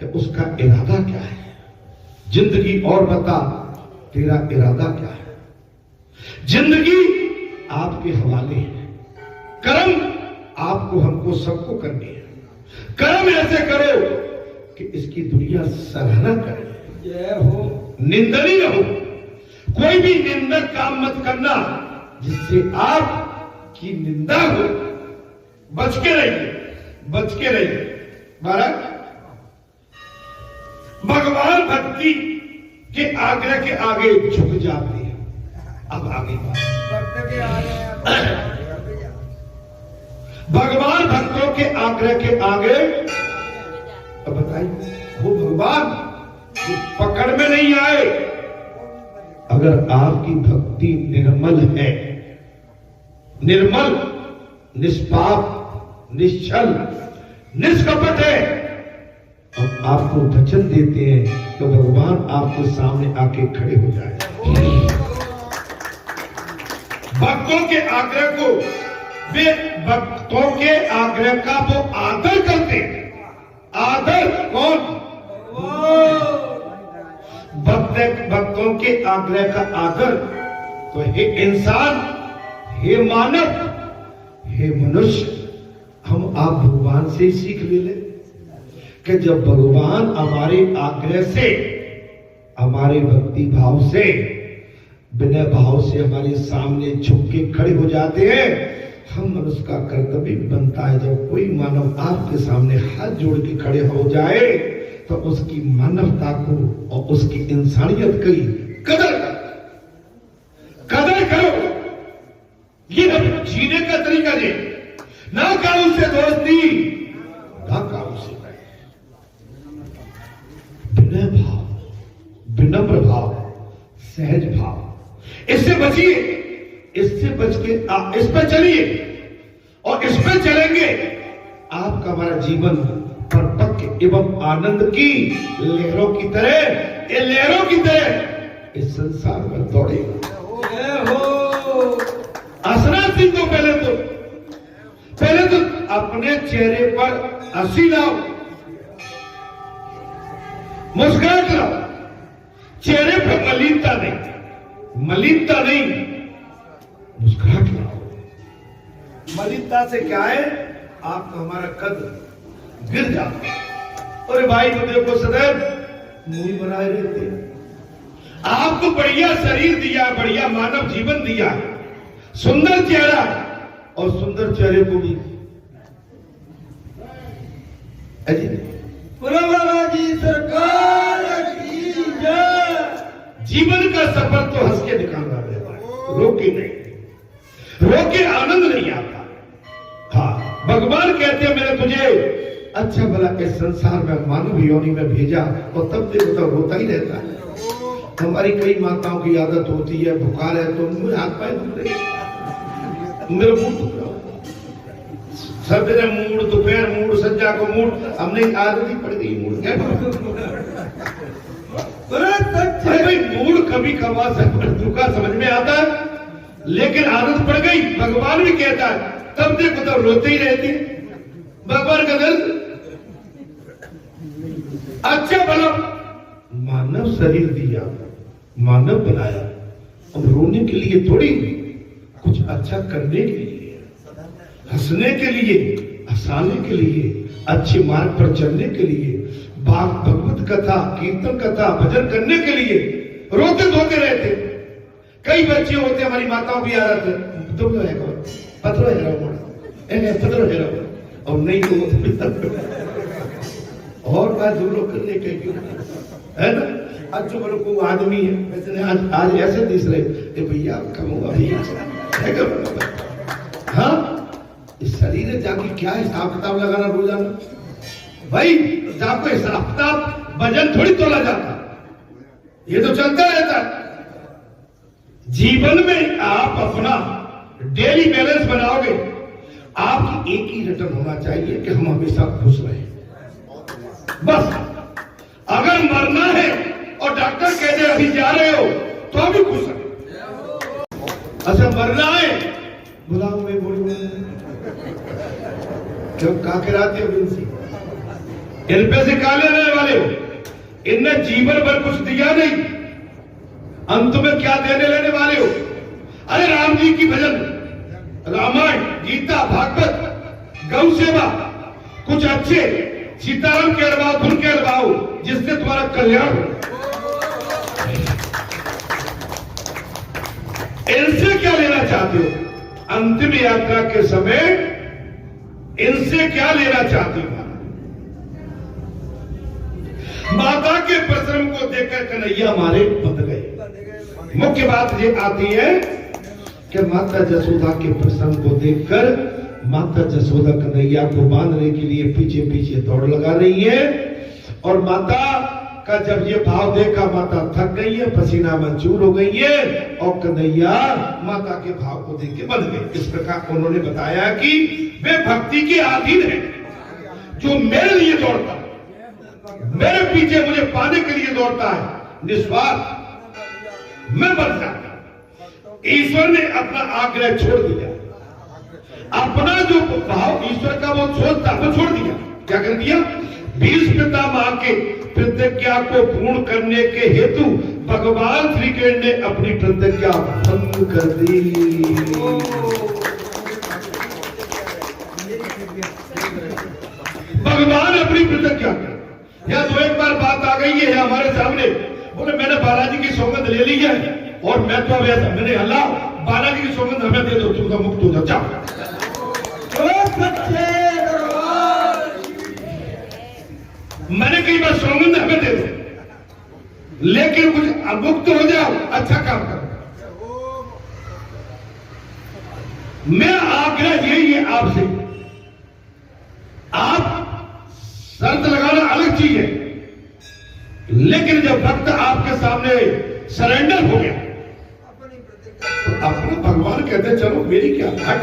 कि उसका इरादा क्या है। जिंदगी और बता, तेरा इरादा क्या है। जिंदगी आपके हवाले है। कर्म आपको हमको सबको करनी है। कर्म ऐसे करो कि इसकी दुनिया सराहना करे। जय हो। निंदनी रहो। कोई भी निंदक काम मत करना जिससे आपकी निंदा हो। बच के रहिए, बच के रहिए। महाराज, भगवान भक्ति के आग्रह के आगे झुक जाते हैं। अब आगे भक्त के आगे भगवान भक्तों के आग्रह के आगे। अब बताइए, वो भगवान पकड़ में नहीं आए। अगर आपकी भक्ति निर्मल है, निर्मल, निष्पाप, निश्चल, निष्कपट है, अब आपको वचन देते हैं तो भगवान आपके सामने आके खड़े हो जाए। भक्तों के आग्रह को, वे भक्तों के आग्रह का वो आदर करते हैं। आदर कौन? भक्तों के आग्रह का आदर। तो हे इंसान, हे मानव, हे मनुष्य, हम आप भगवान से ही सीख ले लें कि जब भगवान हमारे आग्रह से, हमारे भक्ति भाव से, विनय भाव से हमारे सामने झुक के खड़े हो जाते हैं, हम मनुष्य का कर्तव्य बनता है जब कोई मानव आपके सामने हाथ जोड़ के खड़े हो जाए तो उसकी मानवता को और उसकी इंसानियत की कदर करो। ये जीने का तरीका है। ना काऊ से दोस्ती, ना काऊ से विनय भाव, विनम्र भाव, सहज भाव, इससे बचिए, इससे बच के इस पर चलिए। और इस पर चलेंगे आपका हमारा जीवन परपक्व एवं आनंद की लहरों की तरह, ये लहरों की तरह इस संसार में दौड़ेगा। हंसना सीख दो। पहले तो अपने चेहरे पर हंसी लाओ, मुस्कुराहट लाओ। चेहरे पर मलिनता नहीं, मुस्कुराहट लाओ। मलिनता से क्या है, आपका हमारा कद गिर जाता है। अरे भाई, तो देखो सदैव मुंह बनाए रहते हैं। आपको बढ़िया शरीर दिया, बढ़िया मानव जीवन दिया, सुंदर चेहरा, और सुंदर चेहरे को भी जी सरकार की जय। जीवन का सफर तो हंस के निकालना रहता है, रोके नहीं, रोके आनंद नहीं आता। हाँ, भगवान कहते हैं मैंने तुझे अच्छा भला इस संसार में मानव योनि में भेजा, और तब देखो तो रोता ही रहता है। हमारी कई माताओं की आदत होती है, बुखार है तो मुझे हाथ पाए दुख रहे, मेरे मुंह दुख रहा, सवेरे मूड, दोपहर मूड, संध्या को मूड, हमने आदत ही पड़ गई मूड। अरे भाई, मूड कभी कभार दुखा समझ में आता है, लेकिन आदत पड़ गई। भगवान भी कहता है तब देखो तब रोते ही रहते। भगवान का दिल अच्छा भला मानव शरीर दिया, मानव बनाया, अब रोने के लिए थोड़ी, कुछ अच्छा करने के लिए, हंसने के लिए, हंसाने के लिए, अच्छे मार्ग पर चलने के लिए, भगवत कथा, कीर्तन कथा, भजन करने के लिए रोते धोते रहते। कई बच्चे होते, हमारी माताओं की आदत है, तुम लोग पत्थर है और नहीं तो और बात दूर करने के है ना। आज जो को आदमी है वैसे आज ऐसे दिख रहे भैया कम हुआ भैया। हाँ, इस शरीर जाके क्या हिसाब किताब लगाना रोजाना भाई, आपको हिसाब किताब वजन थोड़ी तोला जाता, ये तो चलता रहता है। जीवन में आप अपना डेली बैलेंस बनाओगे, आपकी एक ही रिटर्न होना चाहिए कि हम हमेशा खुश रहें। बस अगर मरना है और डॉक्टर कह दे अभी जा रहे हो तो अभी खुश रहे। अच्छा, मरना है, बुलाओ मैं बोलूँ क्यों का कराते हो इनसे, इन पे से काले रहने वाले इनने जीवन भर कुछ दिया नहीं, अंत में क्या देने लेने वाले हो? अरे राम जी की भजन, रामायण, गीता, भागवत, गौ सेवा, कुछ अच्छे सीताराम के अरबाओ, धुन के अरबाओ, जिससे तुम्हारा कल्याण हो। इनसे क्या लेना चाहते हो? अंतिम यात्रा के समय इनसे क्या लेना चाहते हो? माता के परिश्रम को देखकर कन्हैया मारे बंध गए। मुख्य बात ये आती है कि माता जसोदा के परिश्रम को देखकर माता जसोदा कन्हैया को बांधने के लिए पीछे पीछे दौड़ लगा रही है। और माता का जब ये भाव देखा, माता थक गई है, पसीना मंचूर हो गई है और कन्हैया माता के भाव को देख के बंध गए। इस प्रकार उन्होंने बताया कि वे भक्ति के अधीन है, जो मेरे लिए दौड़ता है, मेरे पीछे मुझे पाने के लिए दौड़ता है, निस्वार्थ, मैं बन जाता। ईश्वर ने अपना आग्रह छोड़ दिया, अपना जो भाव ईश्वर का वो सोचता वो छोड़ दिया। क्या कर दिया? भीष्म पितामह के प्रतिज्ञा को पूर्ण करने के हेतु भगवान श्री कृष्ण ने अपनी प्रतिज्ञा भंग कर दी। भगवान अपनी प्रतिज्ञा, या तो एक बार बात आ गई है हमारे सामने, बोले मैंने बालाजी की सौगंध ले ली है और मैं तो वैसा, मैंने अल्लाह बालाजी की सौगंध हमें दे दो, तुम तो मुक्त हो जाओ। मैंने कई बार सौगंध हमें दे दो, लेकिन कुछ अमुक्त हो जाओ, अच्छा काम करो। मेरा आग्रह यही है आपसे, आप शर्त लगाना अलग चीज है, लेकिन जब भक्त आपके सामने सरेंडर हो गया, अपना भगवान कहते चलो मेरी क्या हट,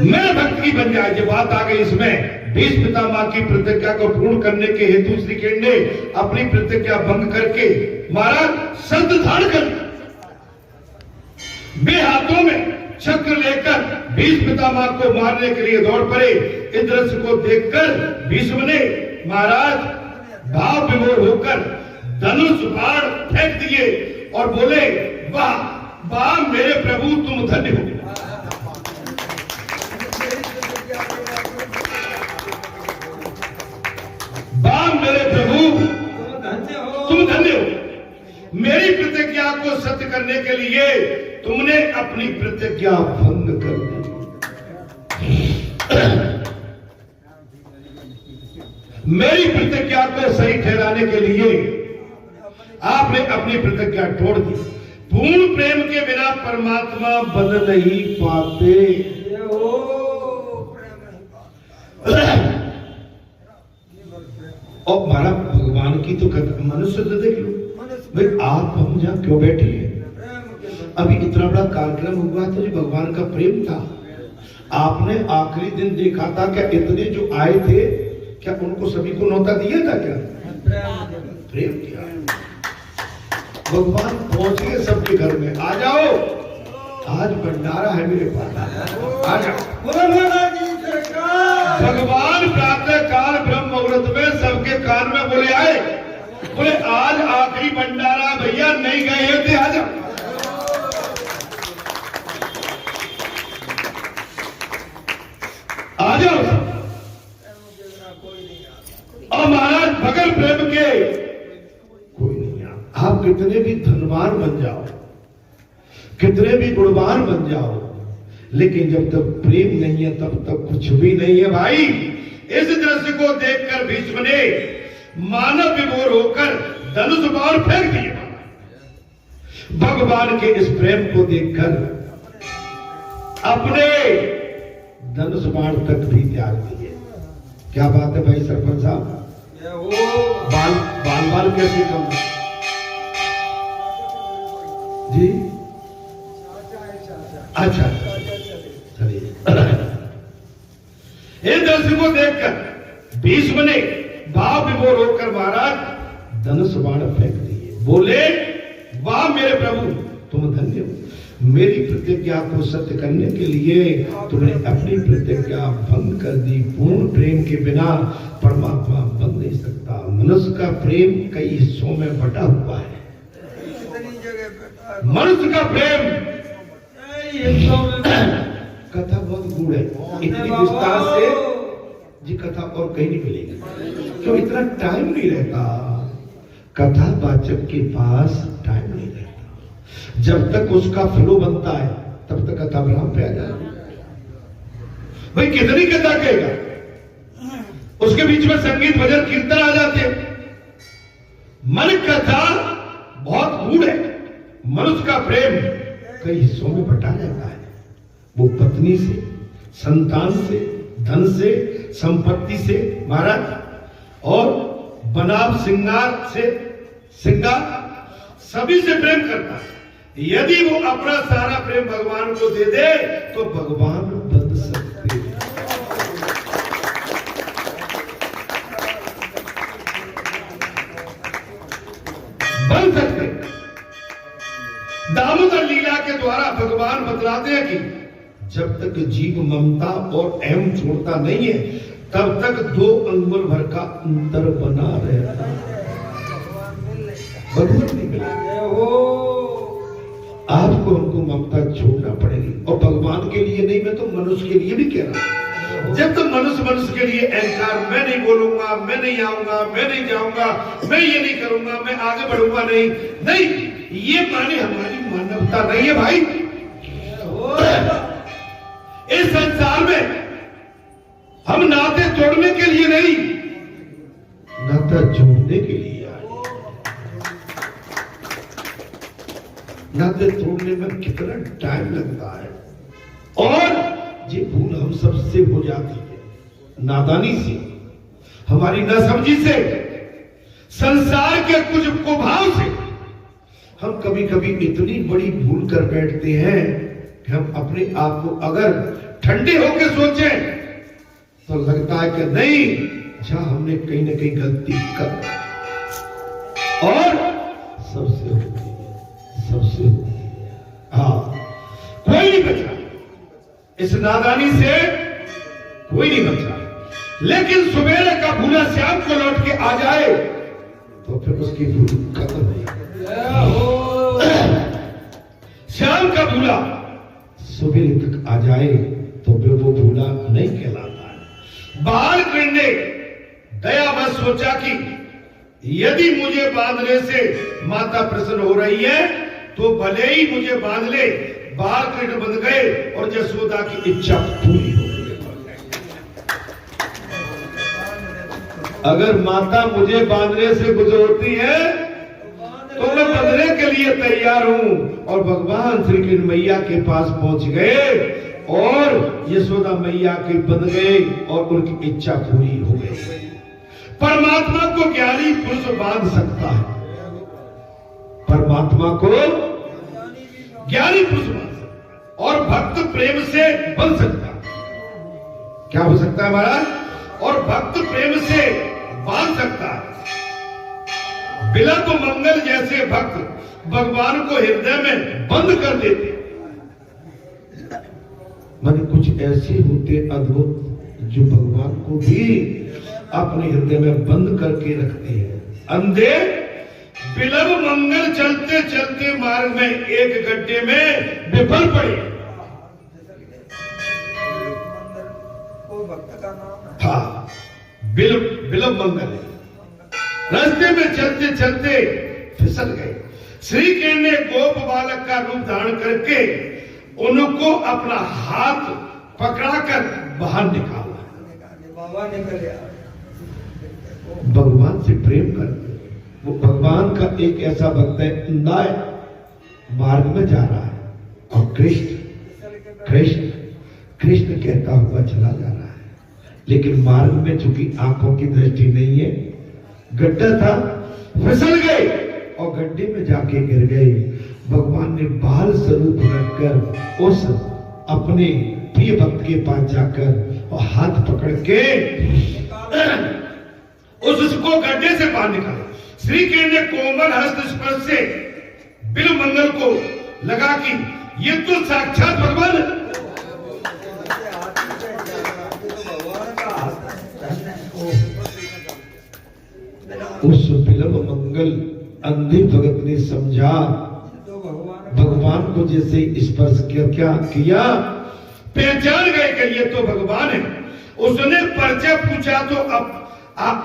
मैं भक्त की बन जाए। जब बात आ गई इसमें भीष्म पितामह की प्रतिज्ञा को पूर्ण करने के हेतु श्री कृष्ण ने अपनी प्रतिज्ञा भंग करके महाराज शब्द धारण कर बे हाथों में चक्र लेकर भीष्म पितामह को मारने के लिए दौड़ पड़े। इस दृश्य को देखकर भीष्म ने महाराज भाव विभोर होकर धनुष बाण फेंक दिए और बोले, वाह वाह मेरे प्रभु तुम धन्य हो। वाह मेरे प्रभु तुम धन्य हो, मेरी प्रतिज्ञा को सत्य करने के लिए तुमने अपनी प्रतिज्ञा भंग कर दी। मेरी प्रतिज्ञा को सही ठहराने के लिए आपने अपनी प्रतिज्ञा तोड़ दी। पूर्ण प्रेम के बिना परमात्मा बन नहीं पाते। और महाराज भगवान की तो मनुष्य तो देख लो भाई, आप हम जहां क्यों बैठे हैं? अभी इतना बड़ा कार्यक्रम हुआ तो जो भगवान का प्रेम था, आपने आखिरी दिन देखा था क्या? इतने जो आए थे क्या उनको सभी को न्योता दिया था क्या? प्रेम किया। भगवान पहुंच गए सबके घर में, आ जाओ आज भंडारा है मेरे पास, आ जाओ। भगवान प्रातः काल ब्रह्म मुहूर्त में सबके कान में बोले आए, बोले आज आखिरी भंडारा भैया, नहीं गए थे आ जाओ। आ जाओ। और महाराज बगैर प्रेम के कोई नहीं। आप कितने भी धनवान बन जाओ, कितने भी गुणवान बन जाओ, लेकिन जब तक प्रेम नहीं है तब तक कुछ भी नहीं है भाई। इस दृश्य को देखकर भीष्म ने मानव विभोर होकर धनुष बाण फेंक दिया। भगवान के इस प्रेम को देखकर अपने धनुष बाण तक भी त्याग दिए। क्या बात है भाई सरपंच साहब? बाल बाल बाल कैसे कम जी? अच्छा चलिए। इस दृश्य को देखकर भीष्म ने भाव विभोर होकर महाराज धनुष बाण फेंक दिए। बोले, वाह मेरे प्रभु तुम धन्य हो, मेरी प्रतिज्ञा को सत्य करने के लिए तुमने अपनी प्रतिज्ञा भंग कर दी। पूर्ण प्रेम के बिना परमात्मा बन नहीं सकता। मनुष्य का प्रेम कई हिस्सों में बटा हुआ है। कितनी जगह बैठा मनुष्य का प्रेम हिस्सों में कथा बहुत गूढ़ है, इतनी विस्तार से जी कथा और कहीं नहीं मिलेगी, क्यों इतना टाइम नहीं रहता, कथा वाचक के पास टाइम नहीं रहता। जब तक उसका फ्लो बनता है तब तक कथा विराम पे आ जाए। भाई कितनी कथा कहेगा, उसके बीच में संगीत भजन कीर्तन आ जाते हैं। मन कथा बहुत गूढ़ है। मनुष्य का प्रेम कई हिस्सों में बटा जाता है। वो पत्नी से, संतान से, धन से, संपत्ति से महाराज, और बनाव श्रृंगार से, सभी से प्रेम करता है। यदि वो अपना सारा प्रेम भगवान को दे दे तो भगवान बन सकते हैं। बन सकते। दामोदर लीला के द्वारा भगवान बतलाते हैं कि जब तक जीव ममता और अहम छोड़ता नहीं है तब तक 2 अंगुल भर का अंतर बना रहता है। भगवान नहीं मिला, आपको उनको ममता छोड़ना पड़ेगी। और भगवान के लिए नहीं, मैं तो मनुष्य के लिए भी कह रहा हूं। जब तक मनुष्य के लिए अहंकार, मैं नहीं बोलूंगा, मैं नहीं आऊंगा, मैं नहीं जाऊंगा, मैं ये नहीं करूंगा, मैं आगे बढ़ूंगा नहीं, ये माने हमारी मानवता नहीं है भाई। इस संसार में हम नाते तोड़ने के लिए नहीं, नाता जोड़ने के लिए आए। नाते तोड़ने में कितना टाइम लगता है, और ये भूल हम सबसे हो जाती है, नादानी से, हमारी नासमझी से, संसार के कुछ कुभाव से। हम कभी कभी इतनी बड़ी भूल कर बैठते हैं कि हम अपने आप को अगर ठंडे होकर सोचें तो लगता है कि नहीं, जहां हमने कहीं ना कहीं गलती कर, और सबसे होती है। हाँ, कोई नहीं बचा, इस नादानी से कोई नहीं बचा। लेकिन सुबेरे का भूला शाम को लौट के आ जाए तो फिर उसकी भूल खत्म हो जाए। शाम का भूला सुबेरे तक आ जाए तो फिर वो भूला नहीं कहलाता है। बालकृष्ण ने दयावश सोचा कि यदि मुझे बांधने से माता प्रसन्न हो रही है तो भले ही मुझे बांध ले। बालकृष्ण बंध गए और यशोदा की इच्छा पूरी हो गई। अगर माता मुझे बांधने से गुजरती है तो मैं बंधने के लिए तैयार हूं। और भगवान श्री कृष्ण मैया के पास पहुंच गए और यशोदा मैया के बंध गए और उनकी इच्छा पूरी हो गई। परमात्मा को ज्ञानी पुरुष बांध सकता है, परमात्मा को ज्ञानी पुरुष बांध सकता है, और भक्त प्रेम से बन सकता है। क्या हो सकता है महाराज? और भक्त प्रेम से बांध सकता है। बिलप मंगल जैसे भक्त भगवान को हृदय में बंद कर देते। माने कुछ ऐसे होते अद्भुत जो भगवान को भी अपने हृदय में बंद करके रखते हैं। अंधे बिलप मंगल चलते चलते मार्ग में एक गड्ढे में विफल पड़े। भक्त का नाम है। हाँ, बिलप मंगल रास्ते में चलते चलते फिसल गए। श्री कृष्ण ने गोप बालक का रूप धारण करके उनको अपना हाथ पकड़ाकर बाहर निकाला। बाबा निकल आया। भगवान से प्रेम करते, वो भगवान का एक ऐसा भक्त है, नाय मार्ग में जा रहा है और कृष्ण कहता हुआ चला जा रहा है, लेकिन मार्ग में चूंकि आंखों की दृष्टि नहीं है, गड्ढा था, फिसल गए और गड्ढे में जाके गिर गए। भगवान ने बाल स्वरूप रखकर उस अपने प्रिय भक्त के पास जाकर और हाथ पकड़ के उसको गड्ढे से बाहर निकाला। श्री कृष्ण ने कोमल हस्त स्पर्श से बिल मंगल को लगा कि ये तो साक्षात भगवान है। उस विलंब मंगल अंधे भगत ने समझा तो भगवान भगवान को जैसे स्पर्श किया, क्या किया, पहचान गए कि ये तो भगवान है। उसने परिचय पूछा तो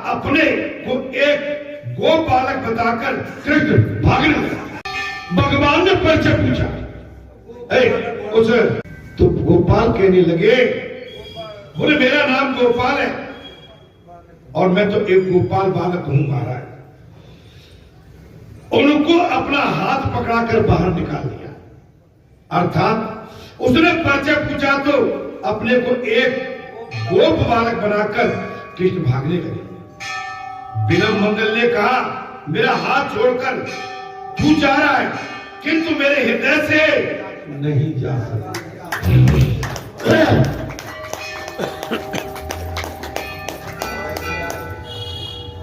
अपने को एक गो बालक बताकर कृष्ण भागने लगा। भगवान ने परिचय पूछा, उस तो गोपाल कहने लगे, बोले मेरा नाम गोपाल है और मैं तो एक गोपाल बालक हूं महाराज। उनको अपना हाथ पकड़ाकर बाहर निकाल दिया, अर्थात उसने परिचय पूछा तो अपने को एक गोप बालक बनाकर कृष्ण भागने लगे। विलंब मंगल ने कहा, मेरा हाथ छोड़कर तू जा रहा है किंतु मेरे हृदय से नहीं जा सकता।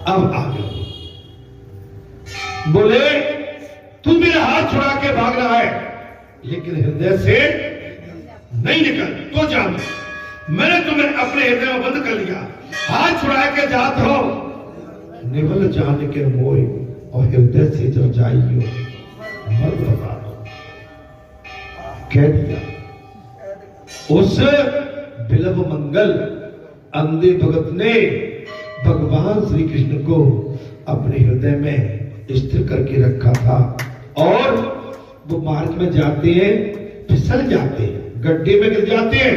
अब आगे बोले, तू मेरा हाथ छुड़ा के भाग रहा है लेकिन हृदय से नहीं निकल तो जान, मैंने तुम्हें अपने हृदय में बंद कर लिया। हाथ छुड़ा के जात हो निवल जान के मोय और हृदय से जब जाइयो मत बता दो, कह दिया। उस विलंब मंगल अंधे भगत ने भगवान श्री कृष्ण को अपने हृदय में स्थिर करके रखा था और वो मार्ग में जाते हैं, फिसल जाते हैं, गड्ढे में गिर जाते हैं।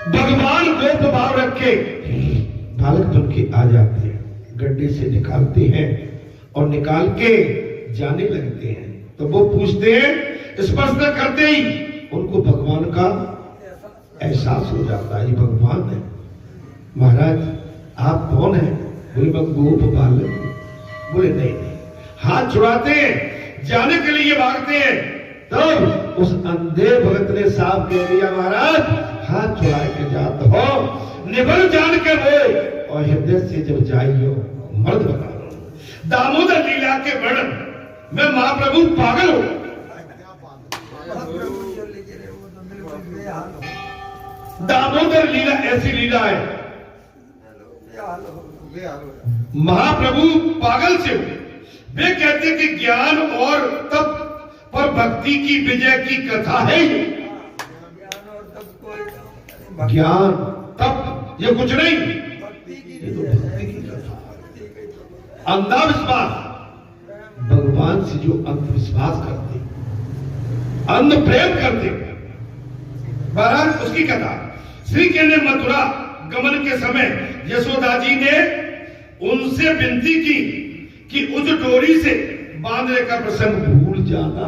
भगवान गोप भाव रखे बालक बन के आ जाते हैं, गड्ढे से निकालते हैं और निकाल के जाने लगते हैं। तो वो पूछते हैं, स्पर्श न करते ही उनको भगवान का एहसास हो जाता है, ये भगवान है। महाराज आप कौन हैं? बोले मैं गोप बालक। बोले नहीं नहीं, हाथ छुड़ाते हैं, जाने के लिए भागते हैं। तब उस अंधे भगत ने साफ कह दिया, महाराज हाथ छुड़ा के जाते हो निबल जान के वो और हृदय से जब जाइयो मर्द बता दो। दामोदर लीला के वर्णन में महाप्रभु पागल हो। दामोदर लीला ऐसी लीला है, महाप्रभु पागल से वे कहते कि ज्ञान और तप पर भक्ति की विजय की कथा है। ज्ञान तप ये कुछ नहीं, ये तो भक्ति की कथा। अंधविश्वास भगवान से जो अंधविश्वास करते, अंध प्रेम करते, महाराज उसकी कथा। श्री कृष्ण ने मथुरा गमन के समय यशोदा जी ने उनसे विनती की कि उस डोरी से बांधने का प्रसंग भूल जाना।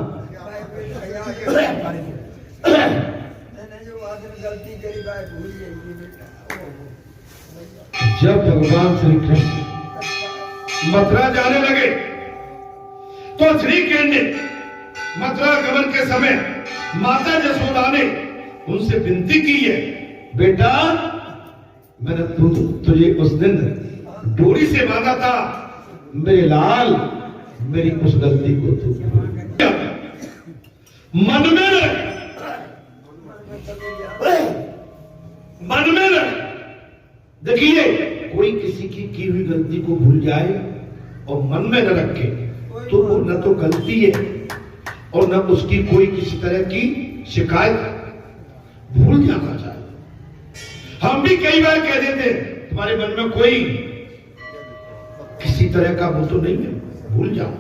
जब भगवान श्री कृष्ण मथुरा जाने लगे तो श्री कृष्ण ने मथुरा गमन के समय माता यशोदा ने उनसे विनती की है, बेटा मैंने तुझे उस दिन डोरी से बांधा था, मेरे लाल मेरी उस गलती को तू मन में रख, मन में रख। देखिए कोई किसी की हुई गलती को भूल जाए और मन में न रखे तो वो न तो गलती है और न उसकी कोई किसी तरह की शिकायत। भूल जाना चाहिए। हम भी कई बार कह देते तुम्हारे मन में कोई किसी तरह का वो तो नहीं है, भूल जाओ।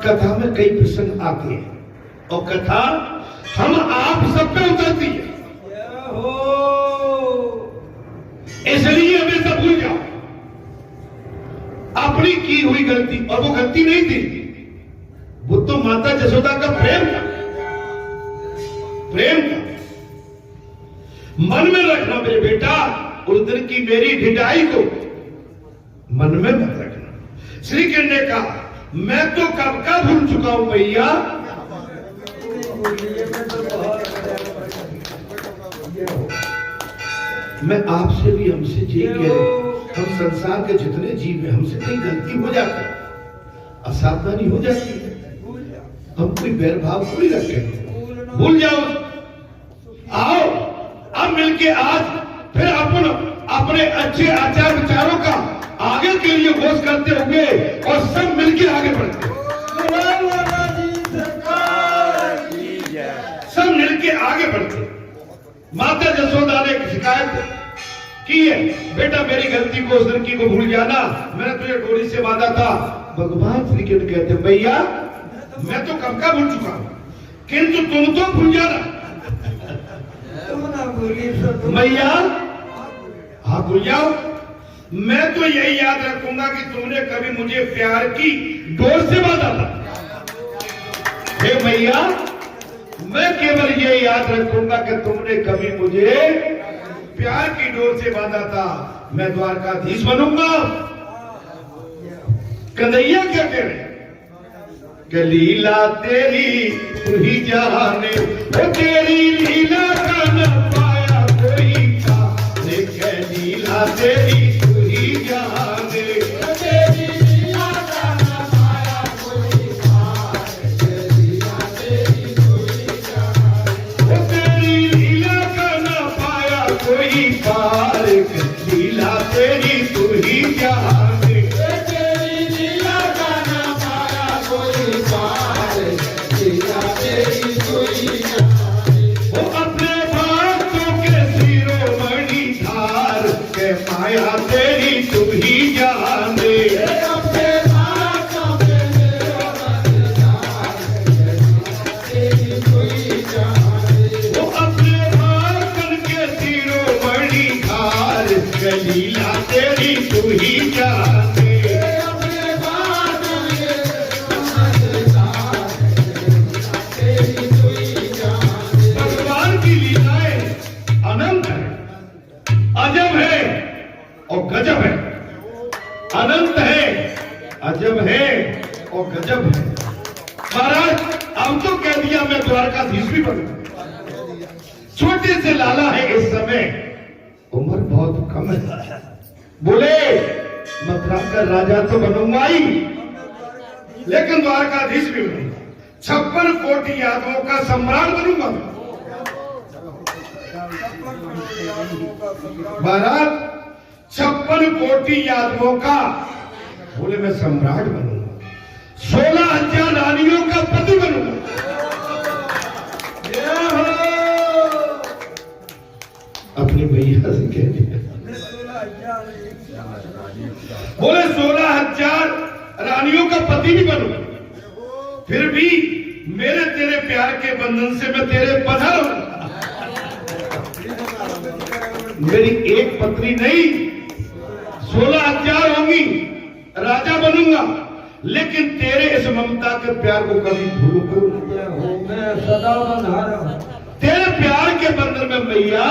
कथा में कई प्रसंग आते हैं और कथा हम आप सब पे उतरती है, इसलिए हमेशा भूल जाओ अपनी की हुई गलती। और वो गलती नहीं थी, वो तो माता यशोदा का प्रेम था, प्रेम था। मन में रखना मेरे बेटा, उस दिन की मेरी ढिठाई को मन में मत रखना। श्री कृष्ण ने कहा मैं तो कब का भूल चुका हूं भैया। मैं आपसे भी हमसे ये कह रहे, हम संसार के जितने जीव हैं हमसे कहीं गलती हो जाती है, असावधानी हो जाती है, हम कोई बैर भाव थोड़ी रखते हैं। भूल जाओ, आओ अब मिलके आज फिर अपन अपने अच्छे आचार विचारों का आगे के लिए घोष करते हुए और सब मिलके आगे बढ़ते, सब मिलके आगे बढ़ते। माता जसोदा ने एक शिकायत की है, बेटा मेरी गलती को उस दिन की को भूल जाना, मैंने तुझे डोरी से बांधा था। भगवान श्री कृष्ण कहते भैया मैं तो कब का भूल चुका हूं, किंतु तुम तो भूल जाना। तुम ना भूली तो मैया हाँ भूल जाओ, मैं तो यही याद रखूंगा कि तुमने कभी मुझे प्यार की डोर से बांधा था। हे मैया मैं केवल ये याद रखूंगा कि तुमने कभी मुझे प्यार की डोर से बांधा था, मैं द्वारकाधीश बनूंगा। कन्हैया क्या कह रहे कि लीला तेरी तू ही जाने, वो तेरी लीला का न पाया कोई का, लेकिन लीला तेरी तू ही जाने, तेरी लीला का न पाया कोई का, लीला तेरी तू ही जाने, वो तेरी लीला का न पाया कोई पार, लीला तेरी तू ही जाने, तेरी लीला का न पाया कोई पार, लीला तेरी तू ही जाने। वो अपने भक्तों के शिरोमणि धार के माया तेरी तू ही जाने, अपने भक्तों के शिरोमणि धार के माया तेरी तू ही जाने, वो अपने भक्तन के शिरोमणि धार के लीला तेरी तू ही जाने, अपने भक्तन के शिरोमणि धार के तेरी तू ही जाने। भगवान की लीलाएं अनंत है, अजब है और गजब है, अनंत है, अजब है और गजब है। महाराज अब तो कह दिया मैं द्वारकाधीश भी बनूंगा, छोटे से लाला है इस समय, उम्र बहुत कम है, बोले मथुरा का राजा तो बनूंगा ही, लेकिन द्वारकाधीश भी बनूंगा, 56 कोटि यादवों का सम्राट बनूंगा। महाराज 56 कोटि यादवों का, बोले मैं सम्राट बनूंगा, 16,000 रानियों का पति बनूंगा। अपनी भैया से कह दिया, बोले 16,000 रानियों का पति भी बनूंगा, फिर भी मेरे तेरे प्यार के बंधन से मैं तेरे बंधा रहूंगा। मेरी एक पत्नी नहीं 16,000 होंगी, राजा बनूंगा, लेकिन तेरे इस ममता के प्यार को कभी भूलूंगा, मैं सदा बंधा रहूं। तेरे प्यार के बंधन में मैया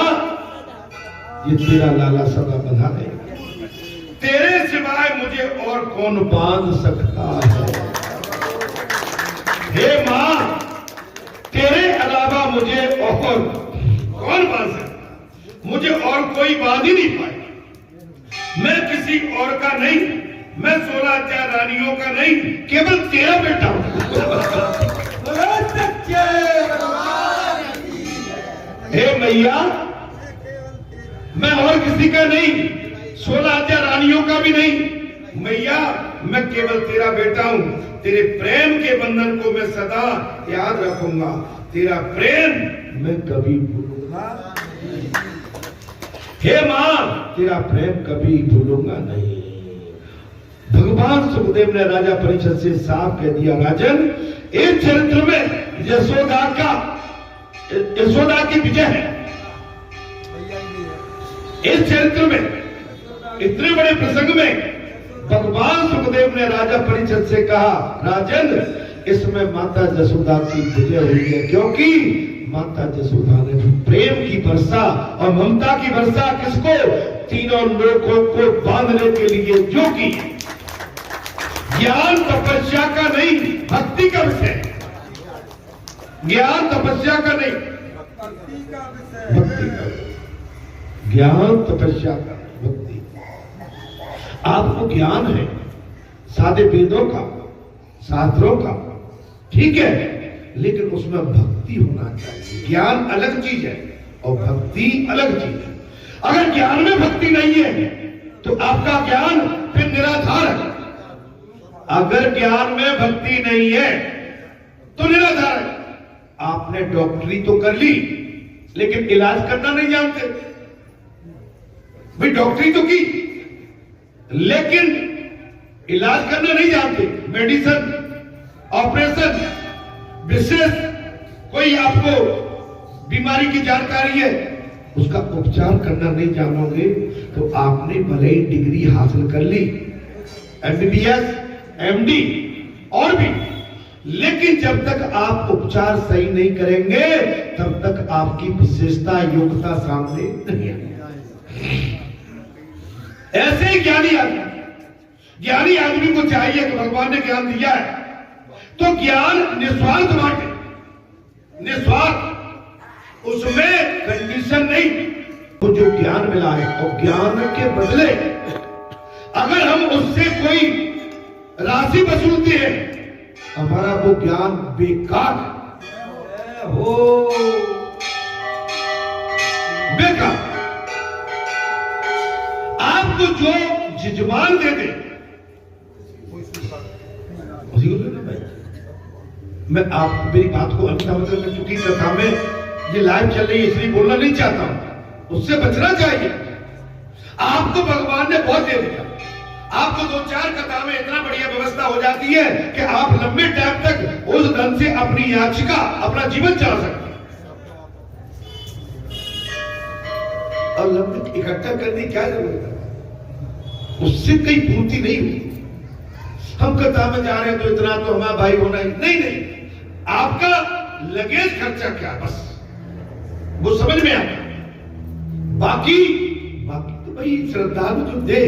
ये तेरा लाला सदा बंधा है, तेरे सिवाय मुझे और कौन बांध सकता है। हे मां तेरे अलावा मुझे और कौन बांध सकता, मुझे और कोई बांध ही नहीं पाए। मैं किसी और का नहीं, मैं 16,000 रानियों का नहीं, केवल तेरा बेटा हूं। हे मैया मैं और किसी का नहीं, 16,000 रानियों का भी नहीं, मैया मैं केवल तेरा बेटा हूं। तेरे प्रेम के बंधन को मैं सदा याद रखूंगा, तेरा प्रेम मैं कभी भूलूंगा। हे मां तेरा प्रेम कभी भूलूंगा नहीं। भगवान सुखदेव ने राजा परीक्षित से साफ कह दिया, राजन इस चरित्र में यशोदा की विजय है। इस चरित्र में इतने बड़े प्रसंग में भगवान सुखदेव ने राजा परीक्षित से कहा, राजन इसमें माता जसोदा की विजय हुई है, क्योंकि माता जसोदा ने प्रेम की वर्षा और ममता की वर्षा किसको, तीनों लोगों को बांधने के लिए जो की, ज्ञान तपस्या का नहीं भक्ति का विषय, ज्ञान तपस्या का नहीं भक्ति का, ज्ञान तपस्या का भक्ति। आपको ज्ञान है सादे वेदों का, शास्त्रों का, ठीक है, लेकिन उसमें भक्ति होना चाहिए। ज्ञान अलग चीज है और भक्ति अलग चीज है। अगर ज्ञान में भक्ति नहीं है तो आपका ज्ञान फिर निराधार है। अगर ज्ञान में भक्ति नहीं है तो निराधार है। आपने डॉक्टरी तो कर ली लेकिन इलाज करना नहीं जानते। भाई डॉक्टरी तो की लेकिन इलाज करना नहीं जानते। मेडिसिन, ऑपरेशन, विशेष कोई आपको बीमारी की जानकारी है, उसका उपचार करना नहीं जानोगे तो आपने भले ही डिग्री हासिल कर ली, एमबीबीएस, एमडी और भी, लेकिन जब तक आप उपचार सही नहीं करेंगे तब तक आपकी विशेषता, योग्यता सामने नहीं आएगी। ऐसे ही ज्ञानी आदमी को चाहिए कि भगवान ने ज्ञान दिया है तो ज्ञान निस्वार्थ बांटे, निस्वार्थ, उसमें कंडीशन नहीं। तो जो ज्ञान मिला है और ज्ञान के बदले अगर हम उससे कोई राशि वसूलते हैं, हमारा वो ज्ञान बेकार हो। बेकार। आपको जो यजमान दे दे, मैं आप मेरी बात को अन्यथा मतलब मैं चूंकि कथा में ये लाइव चल रही है इसलिए बोलना नहीं चाहता हूं, उससे बचना चाहिए। आपको भगवान ने बहुत दे दिया, आपको 2-4 कथा में इतना बढ़िया व्यवस्था हो जाती है कि आप लंबे टाइम तक उस धन से अपनी याचिका, अपना जीवन चला सकते हैं। और लंबे इकट्ठा करने की क्या जरूरत है, उससे कहीं पूर्ति नहीं हुई। हम कथा में जा रहे हैं तो इतना तो हमारा भाई होना ही नहीं, आपका लगेज खर्चा क्या, बस वो समझ में आता। बाकी तो भाई श्रद्धालु जो दे,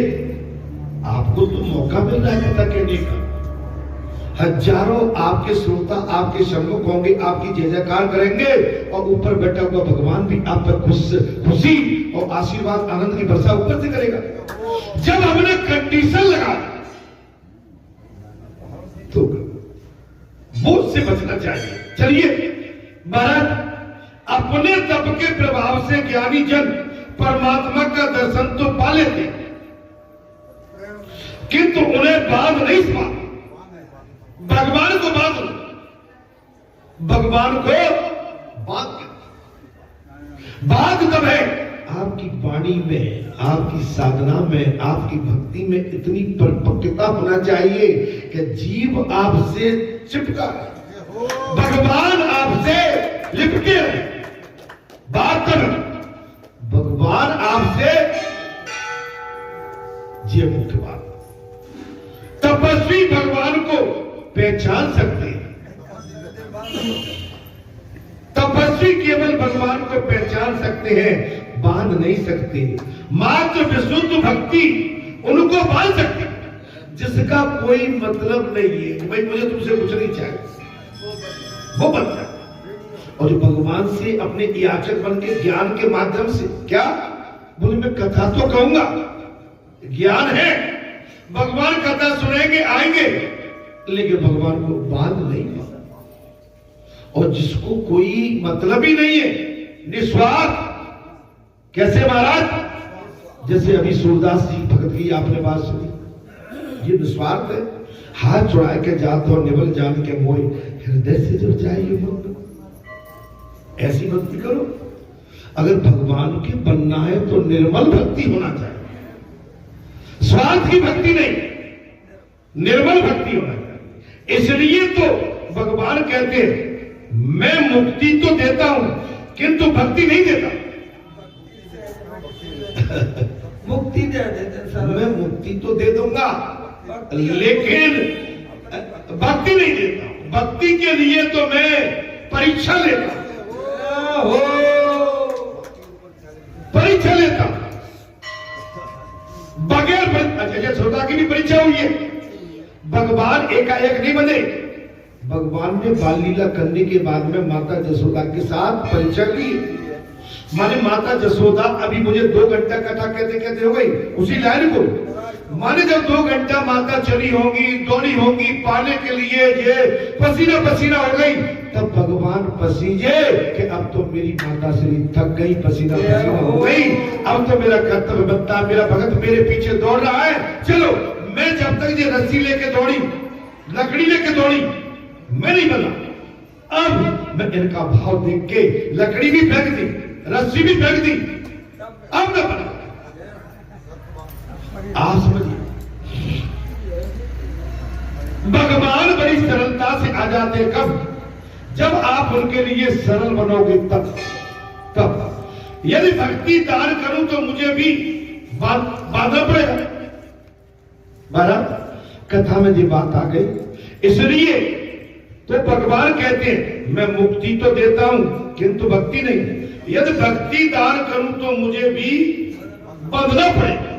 आपको तो मौका मिल रहा है कथा कहने का। हजारों आपके श्रोता आपके सम्मुख होंगे, आपकी जय जयकार करेंगे और ऊपर बैठा हुआ भगवान भी आप पर खुशी और आशीर्वाद, आनंद की वर्षा ऊपर से करेगा। जब हमने कंडीशन लगा तो बोझ से बचना चाहिए। चलिए महाराज, अपने तप के प्रभाव से ज्ञानी जन परमात्मा का दर्शन तो पा लेते किंतु उन्हें बांध नहीं पाते। भगवान को बांध लो, भगवान को बांध कब है, आपकी वाणी में, आपकी साधना में, आपकी भक्ति में इतनी परिपक्वता होना चाहिए कि जीव आपसे चिपका है, भगवान आपसे लिपटे है। बात कर, भगवान आपसे, ये मुख्य बात। तपस्वी भगवान को पहचान सकते हैं, तपस्वी केवल भगवान को पहचान सकते हैं, बांध नहीं सकते। मात्र विशुद्ध भक्ति उनको बांध सकती, जिसका कोई मतलब नहीं है। भाई मुझे तुमसे कुछ नहीं चाहिए, वो बनता है। और जो भगवान से अपने याचक बन के ज्ञान के माध्यम से, क्या बोले, मैं कथा तो कहूंगा, ज्ञान है, भगवान कथा सुनेंगे, आएंगे, लेकिन भगवान को बांध नहीं पाता। और जिसको कोई मतलब ही नहीं है, निस्वार्थ। कैसे महाराज, जैसे अभी सूरदास जी भगत की आपने बात सुनी, ये निस्वार्थ है। हाथ जोड़ा के जात और निवल जान के मोय, हृदय से जो चाहिए वो ऐसी भक्ति करो। अगर भगवान के बनना है तो निर्मल भक्ति होना चाहिए, स्वार्थ की भक्ति नहीं, निर्मल भक्ति होना चाहिए। इसलिए तो भगवान कहते हैं मैं मुक्ति तो देता हूं किंतु भक्ति नहीं देता। मुक्ति दे देते सर, मैं मुक्ति तो दे दूंगा लेकिन भक्ति नहीं देता। भक्ति के लिए तो मैं परीक्षा लेता, परीक्षा लेता बगैर। अच्छा, श्रोता की भी परीक्षा हुई है। भगवान एकाएक नहीं बने। भगवान ने बाल लीला करने के बाद में माता जसोदा के साथ परीक्षा ली। माने माता जसोदा अभी मुझे 2 घंटा कथा कहते कहते हो गई उसी लाइन को। माने जब 2 घंटा माता चली होंगी, दौड़ी होंगी पाने के लिए, ये पसीना पसीना हो गई, तब भगवान पसीजे कि अब तो मेरी माता श्री थक गई, पसीना पसीना हो गई, अब तो मेरा कर्तव्य बनता है, मेरा भगत मेरे पीछे दौड़ रहा है, चलो मैं जब तक ये रस्सी लेके दौड़ी, लकड़ी लेके दौड़ी, मैं नहीं बना। अब मैं इनका भाव देख के लकड़ी भी फेंक दी, रस्सी भी फेंक दी, अब मैं बना। आप समझिए भगवान बड़ी सरलता से आ जाते कब? जब आप उनके लिए सरल बनोगे तब। यदि भक्ति दान करूं तो मुझे भी बाधा पड़ेगा। महाराज कथा में ये बात आ गई, इसलिए तो भगवान कहते हैं मैं मुक्ति तो देता हूं किंतु भक्ति नहीं। यदि भक्ति दान करूं तो मुझे भी बंधना पड़ेगा।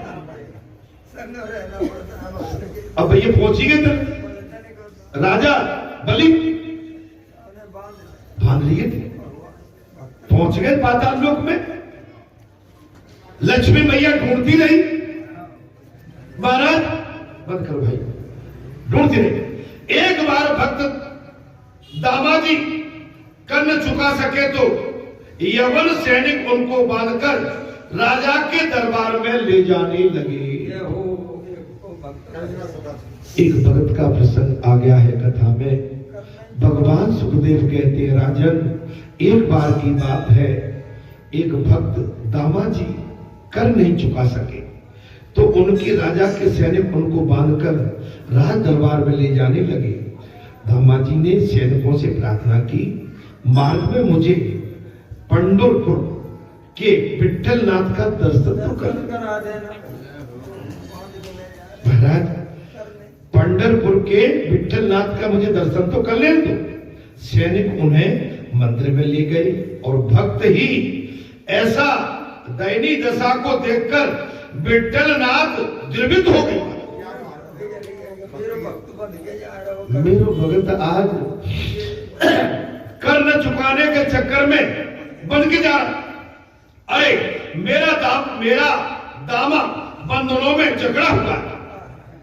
अब ये पहुंची गए थे राजा बलि, बांध लिए थे, पहुंच गए पाताल लोक में। लक्ष्मी मैया ढूंढती रही, महाराज बंद करो भाई, ढूंढती रही। एक बार भक्त दामाजी कर न चुका सके तो यवन सैनिक उनको बांधकर राजा के दरबार में ले जाने लगे। एक भगत का प्रसंग आ गया है कथा में। भगवान सुखदेव कहते हैं राजन, एक बार की बात है, एक भक्त दामाजी कर नहीं चुका सके तो उनके राजा के सैनिक उनको बांधकर राज दरबार में ले जाने लगे। दामाजी ने सैनिकों से प्रार्थना की, मार्ग में मुझे पंढरपुर के विठलनाथ का दर्शन तो करा देना। महाराज पंढरपुर के विठलनाथ का मुझे दर्शन तो कर लेने दो। सैनिक उन्हें मंदिर में ले गए और भक्त ही ऐसा दयनीय दशा को देखकर विठलनाथ द्रवित हो गए। मेरे भगत आज कर न चुकाने के चक्कर में बन के जा रहा। अरे मेरा दामा बंधनों में जकड़ा हुआ है,